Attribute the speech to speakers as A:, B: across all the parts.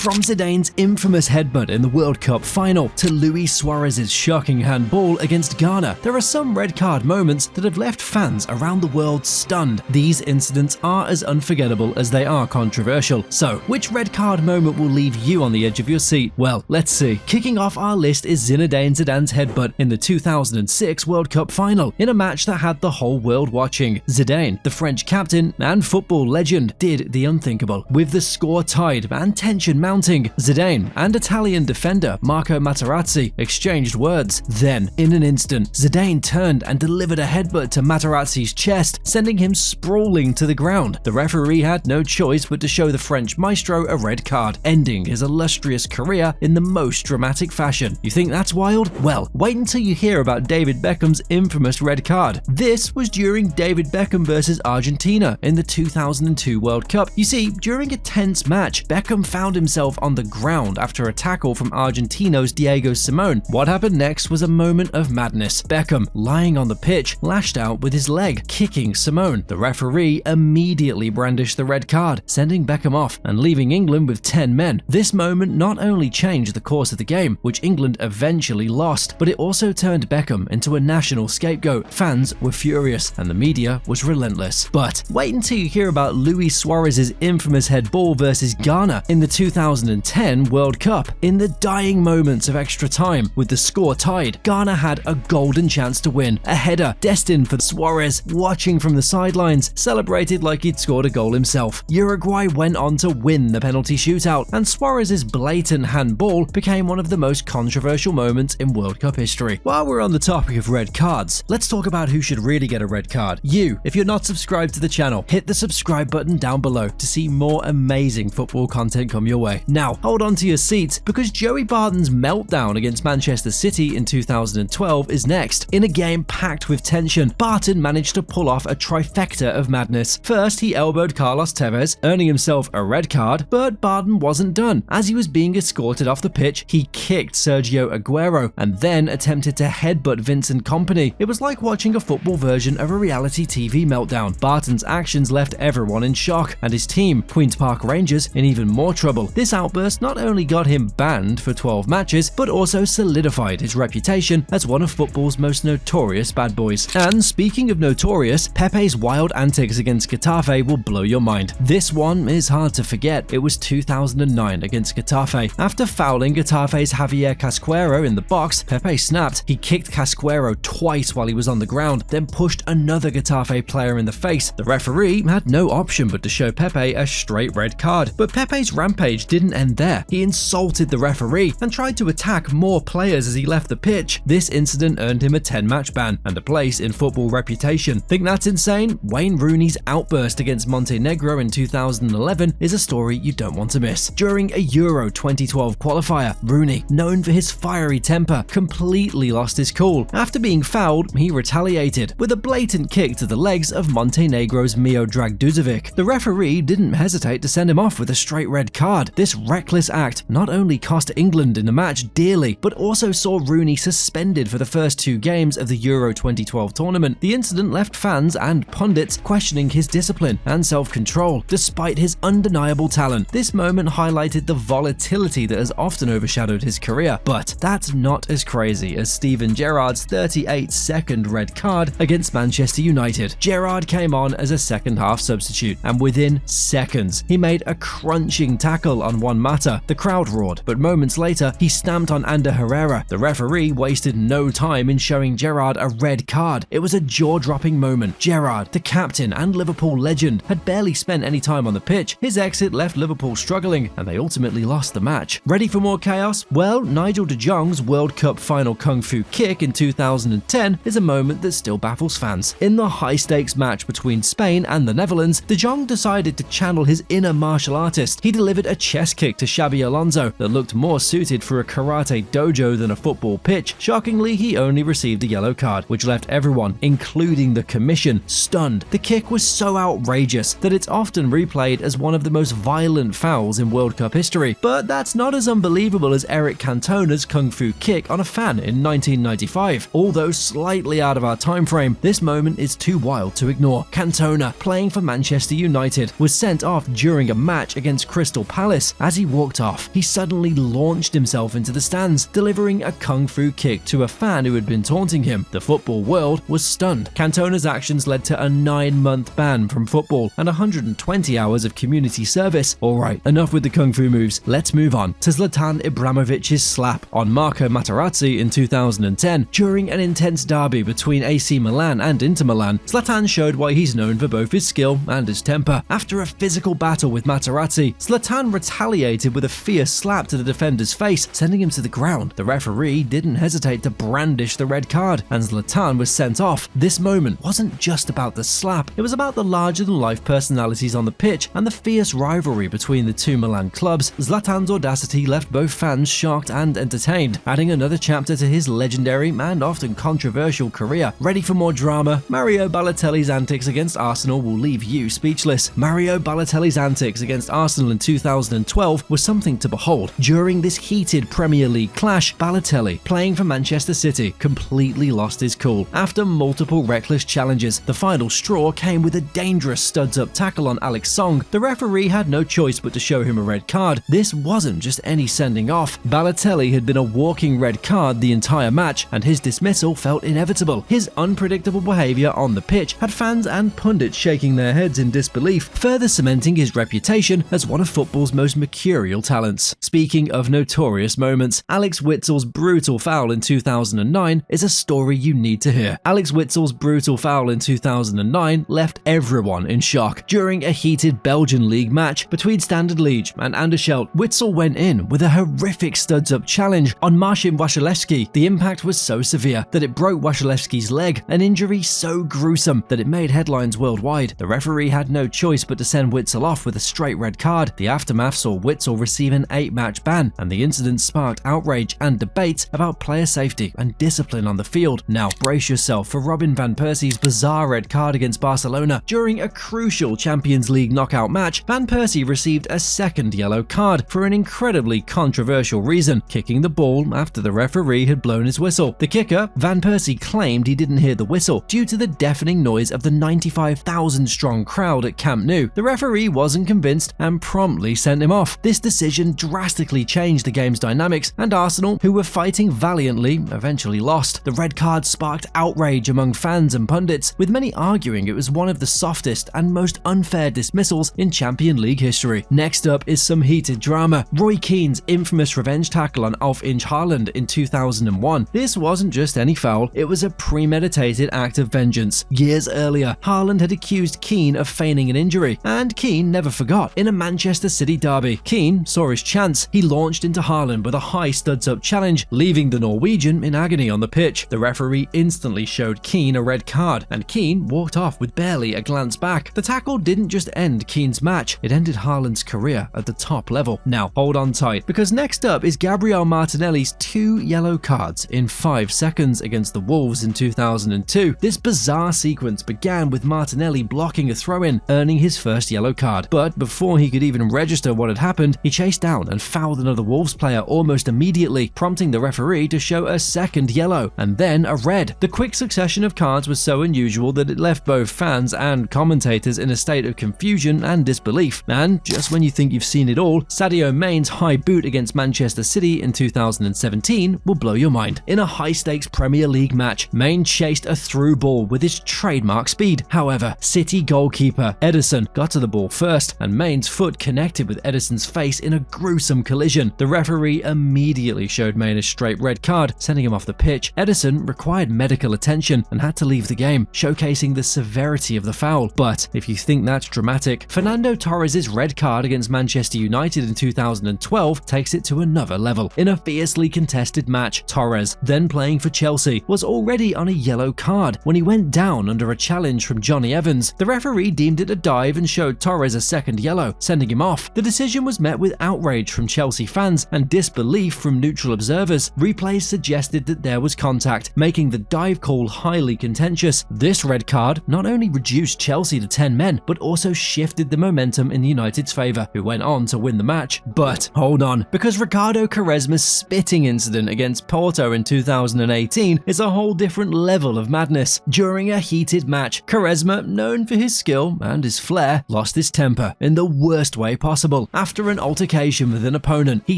A: From Zidane's infamous headbutt in the World Cup final to Luis Suárez's shocking handball against Ghana, there are some red card moments that have left fans around the world stunned. These incidents are as unforgettable as they are controversial. So, which red card moment will leave you on the edge of your seat? Well, let's see. Kicking off our list is Zinedine Zidane's headbutt in the 2006 World Cup final, in a match that had the whole world watching. Zidane, the French captain and football legend, did the unthinkable. With the score tied and tension mounting, Zidane and Italian defender Marco Materazzi exchanged words. Then, in an instant, Zidane turned and delivered a headbutt to Materazzi's chest, sending him sprawling to the ground. The referee had no choice but to show the French maestro a red card, ending his illustrious career in the most dramatic fashion. You think that's wild? Well, wait until you hear about David Beckham's infamous red card. This was during David Beckham versus Argentina in the 2002 World Cup. You see, during a tense match, Beckham found himself on the ground after a tackle from Argentino's Diego Simone. What happened next was a moment of madness. Beckham, lying on the pitch, lashed out with his leg, kicking Simone. The referee immediately brandished the red card, sending Beckham off and leaving England with 10 men. This moment not only changed the course of the game, which England eventually lost, but it also turned Beckham into a national scapegoat. Fans were furious and the media was relentless. But wait until you hear about Luis Suárez's infamous head ball versus Ghana in the 2010 World Cup. In the dying moments of extra time, with the score tied, Ghana had a golden chance to win. A header destined for Suárez, watching from the sidelines, celebrated like he'd scored a goal himself. Uruguay went on to win the penalty shootout, and Suárez's blatant handball became one of the most controversial moments in World Cup history. While we're on the topic of red cards, let's talk about who should really get a red card. You, if you're not subscribed to the channel, hit the subscribe button down below to see more amazing football content come your way. Now, hold on to your seats, because Joey Barton's meltdown against Manchester City in 2012 is next. In a game packed with tension, Barton managed to pull off a trifecta of madness. First, he elbowed Carlos Tevez, earning himself a red card, but Barton wasn't done. As he was being escorted off the pitch, he kicked Sergio Aguero and then attempted to headbutt Vincent Kompany. It was like watching a football version of a reality TV meltdown. Barton's actions left everyone in shock, and his team, Queen's Park Rangers, in even more trouble. This outburst not only got him banned for 12 matches, but also solidified his reputation as one of football's most notorious bad boys. And speaking of notorious, Pepe's wild antics against Getafe will blow your mind. This one is hard to forget. It was 2009 against Getafe. After fouling Getafe's Javier Casquero in the box, Pepe snapped. He kicked Casquero twice while he was on the ground, then pushed another Getafe player in the face. The referee had no option but to show Pepe a straight red card. But Pepe's rampage didn't end there. He insulted the referee and tried to attack more players as he left the pitch. This incident earned him a 10-match ban and a place in football reputation. Think that's insane? Wayne Rooney's outburst against Montenegro in 2011 is a story you don't want to miss. During a Euro 2012 qualifier, Rooney, known for his fiery temper, completely lost his cool. After being fouled, he retaliated with a blatant kick to the legs of Montenegro's Miodrag Duzovic. The referee didn't hesitate to send him off with a straight red card. This reckless act not only cost England in the match dearly, but also saw Rooney suspended for the first 2 games of the Euro 2012 tournament. The incident left fans and pundits questioning his discipline and self-control, despite his undeniable talent. This moment highlighted the volatility that has often overshadowed his career, but that's not as crazy as Steven Gerrard's 38-second red card against Manchester United. Gerrard came on as a second-half substitute, and within seconds, he made a crunching tackle on Juan Mata. The crowd roared, but moments later, he stamped on Ander Herrera. The referee wasted no time in showing Gerrard a red card. It was a jaw-dropping moment. Gerrard, the captain and Liverpool legend, had barely spent any time on the pitch. His exit left Liverpool struggling, and they ultimately lost the match. Ready for more chaos? Well, Nigel de Jong's World Cup final kung fu kick in 2010 is a moment that still baffles fans. In the high-stakes match between Spain and the Netherlands, de Jong decided to channel his inner martial artist. He delivered a chest kick to Xabi Alonso that looked more suited for a karate dojo than a football pitch. Shockingly, he only received a yellow card, which left everyone, including the commission, stunned. The kick was so outrageous that it's often replayed as one of the most violent fouls in World Cup history. But that's not as unbelievable as Eric Cantona's kung fu kick on a fan in 1995. Although slightly out of our time frame, this moment is too wild to ignore. Cantona, playing for Manchester United, was sent off during a match against Crystal Palace. As he walked off, he suddenly launched himself into the stands, delivering a kung fu kick to a fan who had been taunting him. The football world was stunned. Cantona's actions led to a 9-month ban from football and 120 hours of community service. Alright, enough with the kung fu moves, let's move on to Zlatan Ibrahimovic's slap on Marco Materazzi in 2010. During an intense derby between AC Milan and Inter Milan, Zlatan showed why he's known for both his skill and his temper. After a physical battle with Materazzi, Zlatan retaliated with a fierce slap to the defender's face, sending him to the ground. The referee didn't hesitate to brandish the red card, and Zlatan was sent off. This moment wasn't just about the slap, it was about the larger-than-life personalities on the pitch and the fierce rivalry between the two Milan clubs. Zlatan's audacity left both fans shocked and entertained, adding another chapter to his legendary and often controversial career. Ready for more drama? Mario Balotelli's antics against Arsenal will leave you speechless. Mario Balotelli's antics against Arsenal in 2012 was something to behold. During this heated Premier League clash, Balotelli, playing for Manchester City, completely lost his cool. After multiple reckless challenges, the final straw came with a dangerous studs-up tackle on Alex Song. The referee had no choice but to show him a red card. This wasn't just any sending off. Balotelli had been a walking red card the entire match, and his dismissal felt inevitable. His unpredictable behaviour on the pitch had fans and pundits shaking their heads in disbelief, further cementing his reputation as one of football's most mercurial talents. Speaking of notorious moments, Axel Witsel's brutal foul in 2009 is a story you need to hear. Axel Witsel's brutal foul in 2009 left everyone in shock. During a heated Belgian league match between Standard Liège and Anderlecht, Witsel went in with a horrific studs-up challenge on Marcin Wasilewski. The impact was so severe that it broke Wasilewski's leg, an injury so gruesome that it made headlines worldwide. The referee had no choice but to send Witsel off with a straight red card. The aftermath saw Witsel receive an 8-match ban, and the incident sparked outrage and debates about player safety and discipline on the field. Now brace yourself for Robin van Persie's bizarre red card against Barcelona. During a crucial Champions League knockout match, Van Persie received a second yellow card for an incredibly controversial reason, kicking the ball after the referee had blown his whistle. The kicker, Van Persie, claimed he didn't hear the whistle due to the deafening noise of the 95,000-strong crowd at Camp Nou. The referee wasn't convinced and promptly sent him off. This decision drastically changed the game's dynamics, and Arsenal, who were fighting valiantly, eventually lost. The red card sparked outrage among fans and pundits, with many arguing it was one of the softest and most unfair dismissals in Champions League history. Next up is some heated drama. Roy Keane's infamous revenge tackle on Alf-Inge Haaland in 2001. This wasn't just any foul, it was a premeditated act of vengeance. Years earlier, Haaland had accused Keane of feigning an injury, and Keane never forgot. In a Manchester City derby, Keane saw his chance. He launched into Haaland with a high studs-up challenge, leaving the Norwegian in agony on the pitch. The referee instantly showed Keane a red card, and Keane walked off with barely a glance back. The tackle didn't just end Keane's match, it ended Haaland's career at the top level. Now, hold on tight, because next up is Gabriel Martinelli's 2 yellow cards in 5 seconds against the Wolves in 2002. This bizarre sequence began with Martinelli blocking a throw-in, earning his first yellow card. But before he could even register what had happened, he chased down and fouled another Wolves player almost immediately, prompting the referee to show a second yellow and then a red. The quick succession of cards was so unusual that it left both fans and commentators in a state of confusion and disbelief. And just when you think you've seen it all, Sadio Mané's high boot against Manchester City in 2017 will blow your mind. In a high-stakes Premier League match, Mané chased a through ball with his trademark speed. However, City goalkeeper Ederson got to the ball first, and Mané's foot connected with Ederson's face in a gruesome collision. The referee immediately showed Mané a straight red card, sending him off the pitch. Ederson required medical attention and had to leave the game, showcasing the severity of the foul. But if you think that's dramatic, Fernando Torres' red card against Manchester United in 2012 takes it to another level. In a fiercely contested match, Torres, then playing for Chelsea, was already on a yellow card when he went down under a challenge from Johnny Evans. The referee deemed it a dive and showed Torres a second yellow, sending him off. The decision was met with outrage from Chelsea fans and disbelief from neutral observers. Replays suggested that there was contact, making the dive call highly contentious. This red card not only reduced Chelsea to 10 men, but also shifted the momentum in United's favour, who went on to win the match. But hold on, because Ricardo Quaresma's spitting incident against Porto in 2018 is a whole different level of madness. During a heated match, Quaresma, known for his skill and his flair, lost his temper in the worst way possible after an altercation with an opponent. He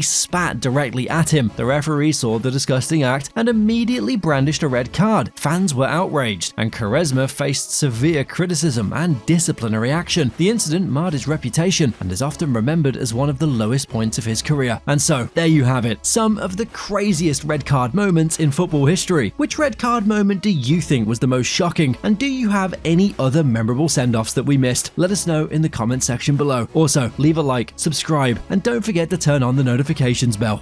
A: spat directly at him. The referee saw the disgusting act and immediately brandished a red card. Fans were outraged, and Quaresma faced severe criticism and disciplinary action. The incident marred his reputation and is often remembered as one of the lowest points of his career. And so, there you have it, some of the craziest red card moments in football history. Which red card moment do you think was the most shocking, and do you have any other memorable send-offs that we missed? Let us know in the comment section below. Also, leave a like, subscribe, and don't forget to turn on the notifications bell.